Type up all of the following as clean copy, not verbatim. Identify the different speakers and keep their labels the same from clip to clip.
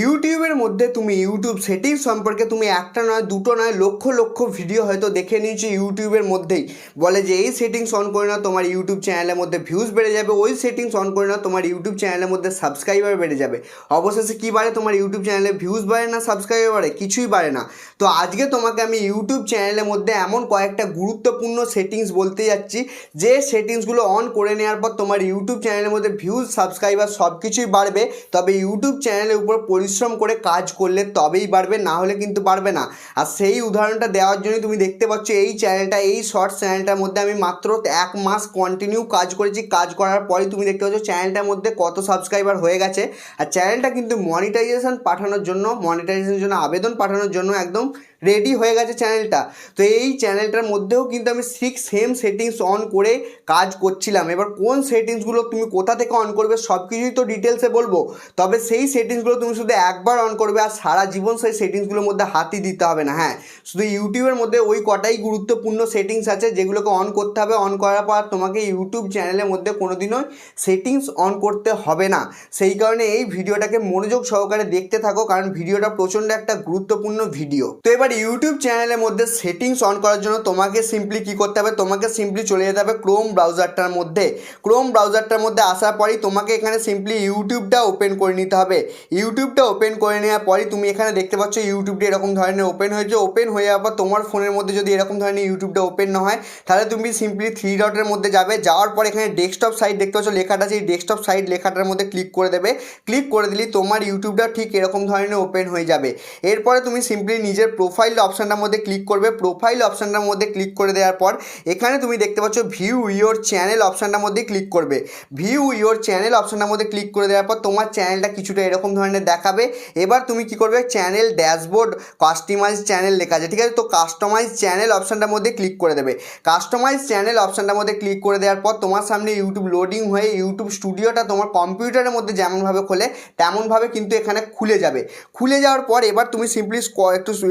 Speaker 1: ইউটিউবের মধ্যে তুমি ইউটিউব সেটিংস সম্পর্কে তুমি একটা নয় দুটো নয় লক্ষ লক্ষ ভিডিও হয়তো দেখে নিয়েছো ইউটিউবের মধ্যেই। বলে যে এই সেটিংস অন করে নাও তোমার ইউটিউব চ্যানেলের মধ্যে ভিউজ বেড়ে যাবে, ওই সেটিংস অন করে নাও তোমার ইউটিউব চ্যানেলের মধ্যে সাবস্ক্রাইবার বেড়ে যাবে। অবশেষে কী বাড়ে? তোমার ইউটিউব চ্যানেলে ভিউজ বাড়ে না সাবস্ক্রাইবার বাড়ে? কিছুই বাড়ে না। তো আজকে তোমাকে আমি ইউটিউব চ্যানেলের মধ্যে এমন কয়েকটা গুরুত্বপূর্ণ সেটিংস বলতে যাচ্ছি যে সেটিংসগুলো অন করে নেওয়ার পর তোমার ইউটিউব চ্যানেলের মধ্যে ভিউজ সাবস্ক্রাইবার সব কিছুই বাড়বে। তবে ইউটিউব চ্যানেলের উপর পরিশ্রম করে কাজ করলে তবেই বাড়বে, না হলে কিন্তু বাড়বে না। আর সেই উদাহরণটা দেওয়ার জন্যই তুমি দেখতে পাচ্ছ এই চ্যানেলটা, এই শর্টস চ্যানেলটার মধ্যে আমি মাত্র 1 মাস কন্টিনিউ কাজ করেছি। কাজ করার পরেই তুমি দেখতে পাচ্ছ চ্যানেলটার মধ্যে কত সাবস্ক্রাইবার হয়ে গেছে। আর চ্যানেলটা কিন্তু মনিটাইজেশন পাঠানোর জন্য, মনিটাইজেশনের জন্য আবেদন পাঠানোর জন্য একদম রেডি হয়ে গেছে চ্যানেলটা। তো এই চ্যানেলটার মধ্যেও কিন্তু আমি সেম সেটিংস অন করে কাজ করছিলাম। এবার কোন সেটিংসগুলো তুমি কোথা থেকে অন করবে সব কিছুই তো ডিটেলসে বলবো। তবে সেই সেটিংসগুলো তুমি শুধু একবার অন করবে আর সারা জীবন সেই সেটিংসগুলোর মধ্যে হাতই দিতে হবে না। হ্যাঁ, শুধু ইউটিউবের মধ্যে ওই কটাই গুরুত্বপূর্ণ সেটিংস আছে যেগুলোকে অন করতে হবে। অন করার পর তোমাকে ইউটিউব চ্যানেলের মধ্যে কোনোদিনও সেটিংস অন করতে হবে না। সেই কারণে এই ভিডিওটাকে মনোযোগ সহকারে দেখতে থাকো, কারণ ভিডিওটা প্রচণ্ড একটা গুরুত্বপূর্ণ ভিডিও। তো এবার ইউটিউব চ্যানেলের মধ্যে সেটিংস অন করার জন্য তোমাকে সিম্পলি কী করতে হবে? তোমাকে সিম্পলি চলে যেতে হবে ক্রোম ব্রাউজারটার মধ্যে। ক্রোম ব্রাউজারটার মধ্যে আসার পরই তোমাকে এখানে সিম্পলি ইউটিউবটা ওপেন করে নিতে হবে। ইউটিউবটা ওপেন করে নেওয়ার পরই তুমি এখানে দেখতে পাচ্ছ ইউটিউবটা এরকম ধরনের ওপেন হয়েছে। ওপেন হয়ে যাওয়ার পর তোমার ফোনের মধ্যে যদি এরকম ধরনের ইউটিউবটা ওপেন না হয় তাহলে তুমি সিম্পলি 3 ডটের মধ্যে যাবে। যাওয়ার পর এখানে ডেস্কটপ সাইট দেখতে পাচ্ছ লেখাটা, সেই ডেস্কটপ সাইট লেখাটার মধ্যে ক্লিক করে দেবে। ক্লিক করে দিলেই তোমার ইউটিউবটা ঠিক এরকম ধরনের ওপেন হয়ে যাবে। এরপরে তুমি সিম্পলি নিজের প্রোফাইল অপশানটার মধ্যে ক্লিক করবে। প্রোফাইল অপশানটার মধ্যে ক্লিক করে দেওয়ার পর এখানে তুমি দেখতে পাচ্ছ ভিউ ইয়োর চ্যানেল অপশানটার মধ্যে ক্লিক করবে। ভিউ ইয়োর চ্যানেল অপশানটার মধ্যে ক্লিক করে দেওয়ার পর তোমার চ্যানেলটা কিছুটা এরকম ধরনের দেখাবে। এবার তুমি কি করবে? চ্যানেল ড্যাশবোর্ড কাস্টমাইজ চ্যানেল লেখা আছে, ঠিক আছে? তো কাস্টমাইজ চ্যানেল অপশানটার মধ্যে ক্লিক করে দেবে। কাস্টমাইজ চ্যানেল অপশানটার মধ্যে ক্লিক করে দেওয়ার পর তোমার সামনে ইউটিউব লোডিং হয়ে ইউটিউব স্টুডিওটা তোমার কম্পিউটারের মধ্যে যেমনভাবে খোলে তেমনভাবে কিন্তু এখানে খুলে যাবে। খুলে যাওয়ার পর এবার তুমি সিম্পলি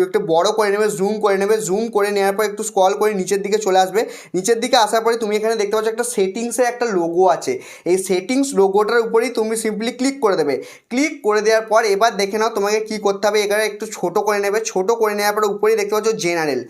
Speaker 1: একটু বড় করে নেবে, জুম করে নেবে। জুম করে নেওয়ার পর একটু স্ক্রল করে নিচের দিকে চলে আসবে। নিচের দিকে আসার পরে তুমি এখানে দেখতে পাচ্ছ একটা সেটিংসের একটা লোগো আছে। এই সেটিংস লোগোটার উপরেই তুমি সিম্পলি ক্লিক করে দেবে। ক্লিক করে দেওয়ার পর এবার দেখে নাও তোমাকে কী করতে হবে। এখানে একটু ছোট করে নেবে। ছোট করে নেওয়ার পরে উপরেই দেখতে পাচ্ছ জেনারেল।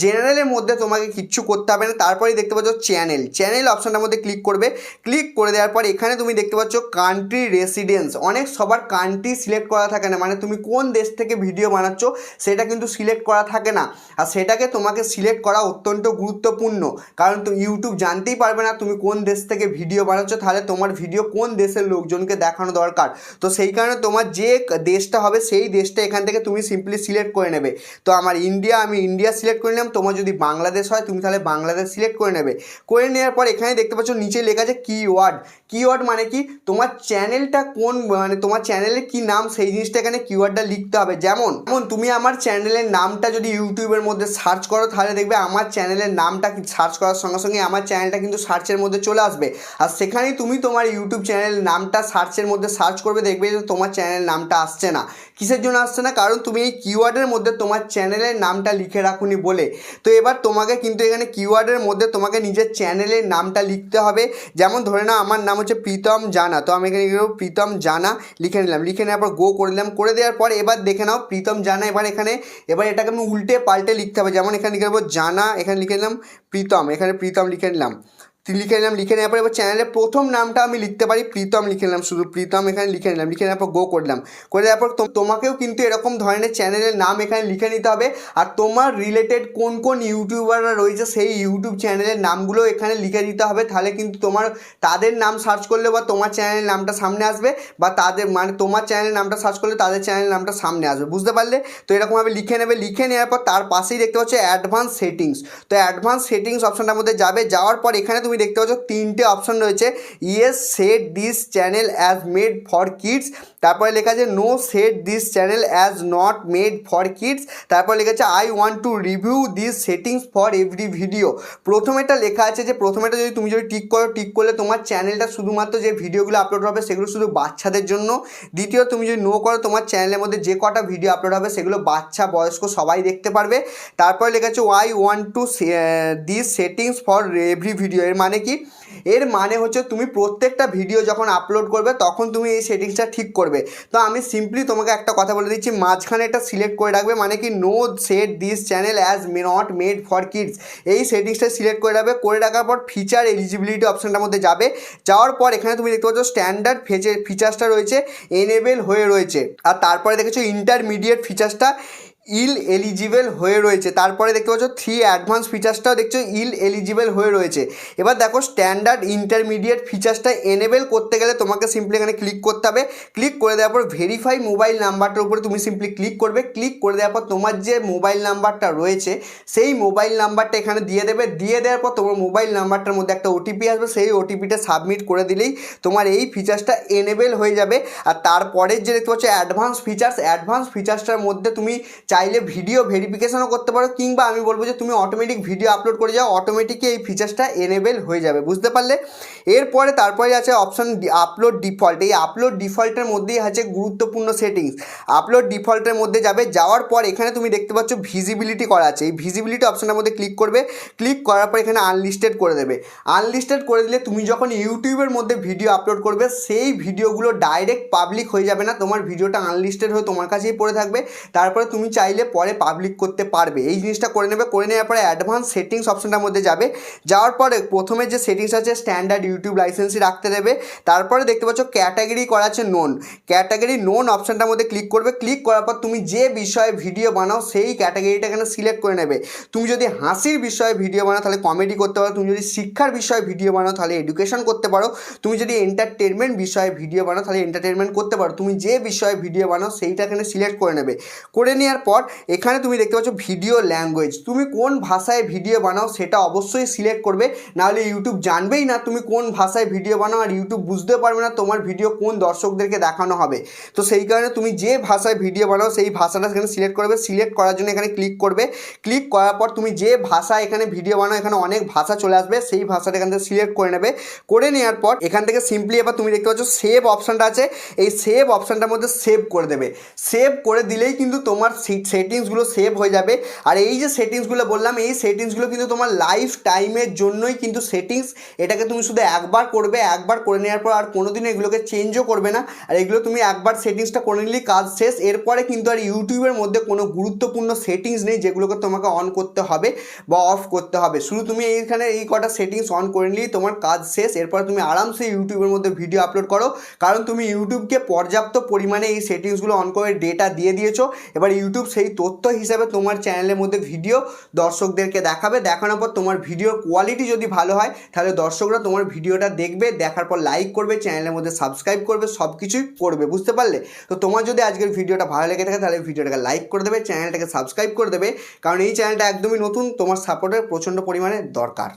Speaker 1: জেনারেলের মধ্যে তোমাকে কিচ্ছু করতে হবে না। তারপরেই দেখতে পাচ্ছ চ্যানেল। চ্যানেল অপশানটার মধ্যে ক্লিক করবে। ক্লিক করে দেওয়ার পর এখানে তুমি দেখতে পাচ্ছ কান্ট্রি রেসিডেন্স। অনেক সবার কান্ট্রি সিলেক্ট করা থাকে না, মানে তুমি কোন দেশ থেকে ভিডিও বানাচ্ছ সেটা কিন্তু সিলেক্ট করা থাকে না। আর সেটাকে তোমাকে সিলেক্ট করা অত্যন্ত গুরুত্বপূর্ণ, কারণ তো ইউটিউব জানতেই পারবে না তুমি কোন দেশ থেকে ভিডিও বানাচ্ছ, তাহলে তোমার ভিডিও কোন দেশের লোকজনকে দেখানো দরকার। তো সেই কারণে তোমার যে দেশটা হবে সেই দেশটা এখান থেকে তুমি সিম্পলি সিলেক্ট করে নেবে। তো আমার ইন্ডিয়া, আমি ইন্ডিয়া সিলেক্ট করে নিলাম। তোমার যদি বাংলাদেশ হয় তুমি তাহলে বাংলাদেশ সিলেক্ট করে নেবে। করে নেওয়ার পর এখানে দেখতে পাচ্ছ নিচে লেখা আছে কিওয়ার্ড। কিওয়ার্ড মানে কি? তোমার চ্যানেলটা কোন, মানে তোমার চ্যানেলের কি নাম সেই জিনিসটা এখানে কিওয়ার্ডটা লিখতে হবে। যেমন তুমি আমার চ্যানেলের নামটা যদি ইউটিউবের মধ্যে সার্চ করো তাহলে দেখবে আমার চ্যানেলের নামটা সার্চ করার সঙ্গে সঙ্গে আমার চ্যানেলটা কিন্তু সার্চের মধ্যে চলে আসবে। আর সেখানেই তুমি তোমার ইউটিউব চ্যানেলের নামটা সার্চের মধ্যে সার্চ করবে, দেখবে যে তোমার চ্যানেলের নামটা আসছে না। কিসের জন্য আসছে না? কারণ তুমি এই কিওয়ার্ডের মধ্যে তোমার চ্যানেলের নামটা লিখে রাখুনি বলে। তো এবার তোমাকে কিন্তু এখানে কিওয়ার্ডের মধ্যে তোমাকে নিজের চ্যানেলের নামটা লিখতে হবে। যেমন ধরে নাও আমার নাম হচ্ছে প্রীতম জানা, তো আমি এখানে প্রীতম জানা লিখে নিলাম। লিখে নেওয়ার পর গো করে দিলাম। করে দেওয়ার পর এবার দেখে নাও প্রীতম জানা। এবার এটাকে আমি উল্টে পাল্টে লিখতে হবে। যেমন এখানে লিখে নেবো জানা, এখানে লিখে নিলাম প্রীতম, এখানে প্রীতম লিখে নিলাম। লিখে নেওয়ার পর এবার চ্যানেলের প্রথম নামটা আমি লিখতে পারি প্রীতম লিখে নিলাম, শুধু প্রীতম এখানে লিখে নিলাম। লিখে নেওয়ার পর গো করলাম। করে দেওয়ার পর তোমাকেও কিন্তু এরকম ধরনের চ্যানেলের নাম এখানে লিখে নিতে হবে। আর তোমার রিলেটেড কোন কোন ইউটিউবাররা রয়েছে সেই ইউটিউব চ্যানেলের নামগুলো এখানে লিখে দিতে হবে। তাহলে কিন্তু তোমার তাদের নাম সার্চ করলে বা তোমার চ্যানেলের নামটা সামনে আসবে, বা তাদের মানে তোমার চ্যানেলের নামটা সার্চ করলে তাদের চ্যানেলের নামটা সামনে আসবে। বুঝতে পারলে? তো এরকমভাবে লিখে নেবে। লিখে নেওয়ার পর তার পাশেই দেখতে পাচ্ছ অ্যাডভান্স সেটিংস। তো অ্যাডভান্স সেটিংস অপশানটার মধ্যে যাবে। যাওয়ার পর এখানে তুমি দেখতে পাচ্ছ 3টে অপশন রয়েছে। Yes set this channel as made for kids, তারপরে লেখা আছে no set this channel as not made for kids, তারপর লেখা আছে I want to review this settings for every video. প্রথমেটা লেখা আছে যে প্রথমেটা তুমি যদি টিক করো, টিক করলে তোমার চ্যানেলটা শুধুমাত্র যে ভিডিওগুলো আপলোড হবে সেগুলো শুধু বাচ্চাদের জন্য। দ্বিতীয়, তুমি যদি নো করো তোমার চ্যানেলের মধ্যে যে কটা ভিডিও আপলোড হবে সেগুলো বাচ্চা বয়স্ক সবাই দেখতে পারবে। তারপরে লেখা আছে I want to this settings for every video. এর মানে কি? এর মানে হচ্ছে তুমি প্রত্যেকটা ভিডিও যখন আপলোড করবে তখন তুমি এই সেটিংসটা ঠিক করবে। তো আমি সিম্পলি তোমাকে একটা কথা বলে দিচ্ছি, মাঝখানে এটা সিলেক্ট করে রাখবে, মানে কি no set this channel as not made for kids, এই সেটিংসটা সিলেক্ট করে রাখবে। করে রাখার পর ফিচার এলিজিবিলিটি অপশানটার মধ্যে যাওয়ার পর এখানে তুমি দেখতে পাচ্ছ স্ট্যান্ডার্ড ফিচার্সটা রয়েছে এনেবেল হয়ে রয়েছে, আর তারপরে দেখেছো ইন্টারমিডিয়েট ফিচার্সটা এলিজিবল হয়ে রয়েছে। তারপরে দেখতে পাচ্ছ 3 অ্যাডভান্স ফিচার্সটাও দেখছো এলিজিবল হয়ে রয়েছে। এবার দেখো স্ট্যান্ডার্ড ইন্টারমিডিয়েট ফিচার্সটা এনেবেল করতে গেলে তোমাকে সিম্পলি এখানে ক্লিক করতে হবে। ক্লিক করে দেওয়ার পর ভেরিফাই মোবাইল নাম্বারটার উপরে তুমি সিম্পলি ক্লিক করবে। ক্লিক করে দেওয়ার পর তোমার যে মোবাইল নাম্বারটা রয়েছে সেই মোবাইল নাম্বারটা এখানে দিয়ে দেবে। দিয়ে দেওয়ার পর তোমার মোবাইল নাম্বারটার মধ্যে একটা ওটিপি আসবে, সেই ওটিপিটা সাবমিট করে দিলেই তোমার এই ফিচার্সটা এনেবেল হয়ে যাবে। আর তারপরে যে দেখতে পাচ্ছ অ্যাডভান্স ফিচার্সটার মধ্যে তুমি চাইলে ভিডিও ভেরিফিকেশনও করতে পারো, কিংবা আমি বলবো যে তুমি অটোমেটিক ভিডিও আপলোড করে যাও, অটোমেটিকই এই ফিচার্সটা এনেবেল হয়ে যাবে, বুঝতে পারলে। এরপরে তারপরে আছে অপশান আপলোড ডিফল্ট। এই আপলোড ডিফল্টের মধ্যেই আছে গুরুত্বপূর্ণ সেটিংস। আপলোড ডিফল্টের মধ্যে যাওয়ার পর এখানে তুমি দেখতে পাচ্ছ ভিজিবিলিটি করা আছে। এই ভিজিবিলিটি অপশানের মধ্যে ক্লিক করবে। ক্লিক করার পর এখানে আনলিস্টেড করে দেবে। আনলিস্টেড করে দিলে তুমি যখন ইউটিউবের মধ্যে ভিডিও আপলোড করবে সেই ভিডিওগুলো ডাইরেক্ট পাবলিক হয়ে যাবে না, তোমার ভিডিওটা আনলিস্টেড হয়ে তোমার কাছেই পড়ে থাকবে। তারপরে তুমি চাইলে পরে পাবলিক করতে পারবে। এই জিনিসটা করে নেবে। করে নেওয়ার পরে অ্যাডভান্স সেটিংস অপশনটার মধ্যে যাওয়ার পরে প্রথমে যে সেটিংস আছে স্ট্যান্ডার্ড ইউটিউব লাইসেন্সই রাখতে দেবে। তারপরে দেখতে পাচ্ছ ক্যাটাগরি করা আছে ক্যাটাগরি অপশনটার মধ্যে ক্লিক করবে। ক্লিক করার পর তুমি যে বিষয়ে ভিডিও বানাও সেই ক্যাটাগরিটা এখানে সিলেক্ট করে নেবে। তুমি যদি হাসির বিষয়ে ভিডিও বানাও তাহলে কমেডি করতে পারো, তুমি যদি শিক্ষার বিষয়ে ভিডিও বানাও তাহলে এডুকেশন করতে পারো, তুমি যদি এন্টারটেনমেন্ট বিষয়ে ভিডিও বানাও তাহলে এন্টারটেনমেন্ট করতে পারো। তুমি যে বিষয়ে ভিডিও বানাও সেইটা এখানে সিলেক্ট করে নেবে। করে নেওয়ার পর এখানে তুমি দেখতে পাচ্ছ ভিডিও ল্যাঙ্গুয়েজ, তুমি কোন ভাষায় ভিডিও বানাও সেটা অবশ্যই সিলেক্ট করবে, নাহলে ইউটিউব জানবেই না তুমি কোন ভাষায় ভিডিও বানাও, আর ইউটিউব বুঝতে পারবে না তোমার ভিডিও কোন দর্শকদেরকে দেখানো হবে। তো সেই কারণে তুমি যে ভাষায় ভিডিও বানাও সেই ভাষাটা এখানে সিলেক্ট করবে। সিলেক্ট করার জন্য এখানে ক্লিক করবে। ক্লিক করার পর তুমি যে ভাষায় এখানে ভিডিও বানাও এখানে অনেক ভাষা চলে আসবে, সেই ভাষাটা এখান থেকে সিলেক্ট করে নেবে। করে নেওয়ার পর এখান থেকে সিম্পলি এবার তুমি দেখতে পাচ্ছ সেভ অপশানটা আছে, এই সেভ অপশানটার মধ্যে সেভ করে দেবে। সেভ করে দিলেই কিন্তু তোমার সেটিংসগুলো সেভ হয়ে যাবে। আর এই যে সেটিংসগুলো বললাম এই সেটিংসগুলো কিন্তু তোমার লাইফ টাইমের জন্যই কিন্তু সেটিংস, এটাকে তুমি শুধু একবার করবে, একবার করে নেওয়ার পর আর কোনোদিন এগুলোকে চেঞ্জও করবে না। আর এগুলো তুমি একবার সেটিংসটা করে নিলেই কাজ শেষ। এরপরে কিন্তু আর ইউটিউবের মধ্যে কোনো গুরুত্বপূর্ণ সেটিংস নেই যেগুলোকে তোমাকে অন করতে হবে বা অফ করতে হবে। শুধু তুমি এইখানে এই কটা সেটিংস অন করে নিলেই তোমার কাজ শেষ। এরপরে তুমি আরামসে ইউটিউবের মধ্যে ভিডিও আপলোড করো, কারণ তুমি ইউটিউবকে পর্যাপ্ত পরিমাণে এই সেটিংসগুলো অন করে ডেটা দিয়ে দিয়েছো। এবার ইউটিউব সেই তথ্য হিসাবে তোমার চ্যানেলের মধ্যে ভিডিও দর্শকদেরকে দেখাবে। দেখানোর পর তোমার ভিডিওর কোয়ালিটি যদি ভালো হয় তাহলে দর্শকরা তোমার ভিডিওটা দেখবে, দেখার পর লাইক করবে, চ্যানেলের মধ্যে সাবস্ক্রাইব করবে, সব কিছুই করবে, বুঝতে পারলে। তো তোমার যদি আজকের ভিডিওটা ভালো লেগে থাকে তাহলে ভিডিওটাকে লাইক করে দেবে, চ্যানেলটাকে সাবস্ক্রাইব করে দেবে, কারণ এই চ্যানেলটা একদমই নতুন, তোমার সাপোর্টের প্রচণ্ড পরিমাণে দরকার।